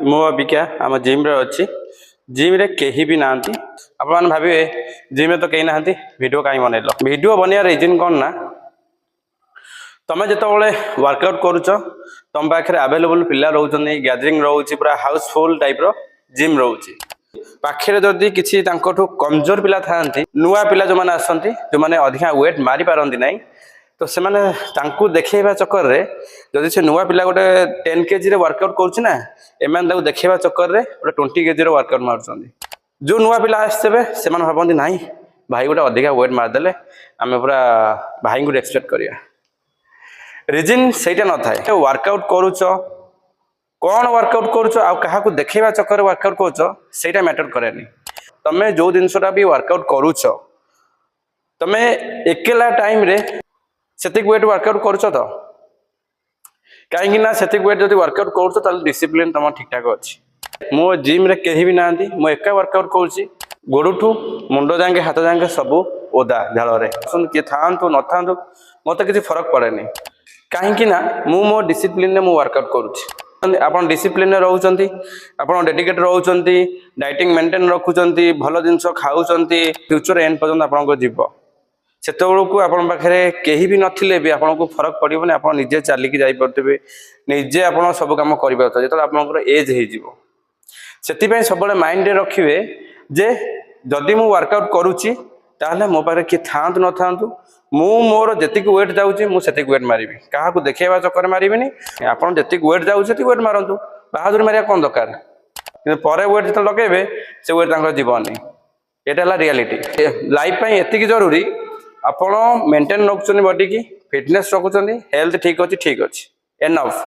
मो अबिका आम जिम रे अच्छी जिम रे कहीं भी ना आपने भावे जिम में तो कहीं ना वीडियो कहीं बनइल वीडियो बनवा रिजन कौन ना तुम जो वर्कआउट करुच तुम पाखे आवेलेबल पिला रोच गैदरिंग रोचे पूरा हाउसफुल टाइप रो जिम रोचे पाखे जदि किसी कमजोर पिला था नुआ पिला जो मैंने आसती जो मैंने अधिका वेट मारी पारती ना तो से देखा चक्कर रे जदि से नुआ पिला गोटे 10 kg वर्कआउट करुना एम देखा चक्कर रे गोटे 20 kg वर्कआउट मार्च जो नुआ पिला आसते से भावती ना भाई गोटे अधिका वेट मारदे आम पूरा भाई को एक्सपेक्ट करिया रिजन सेटा न था वर्कआउट करुच कौन वर्कआउट करुच आ देखा चक्कर वर्कआउट करुच सेटा मैटर करे तमें जो जिनसा भी वर्कआउट करुच तमें एकेला टाइम रे सेतिक वेट वर्कआउट करुच तो कहीं सेतिक वेट जब वर्कआउट करुच तो डिसिप्लिन तुम ठीक ठाक अच्छी मो जिम रे कहीं भी ना मु एका वर्कआउट करुच्ची गोड़ठू मुंड जाए हाथ जाए सब ओदा झाड़े किए था न था मत किसी फरक पड़े कहीं मु मो डिसिप्लिन मु वर्कआउट करुच्ची आप डिसिप्लिन रोच आप डेडिकेट रोच डाइटिंग मेंटेन रखुंट भल जिन खाऊँ फ्यूचर एंड पर्यंत आपको जीव से पाखे कहीं भी नथिले भी आपको फरक पड़ोनी आप निजे चलिकी जापे निजे आप सब कम कर जो आप एज हो सब माइंड रखिए जे जदि मु वर्कआउट करुच्ची ताहले मो पाखे किए था न था मोर जी वेट जाऊँगी मुझे वेट मारि क्या देखा चक्कर मारे आप जी वेट जाऊँगी वेट मारतु बहादुरी मारे कौन दरकार पर वेट जो लगे से वेट जीवनी यहाँ रियलिटी लाइफ एति जरूरी आप मेंटेन रखुच्च बॉडी की फिटनेस रखुच्च हेल्थ ठीक अच्छी एनफ।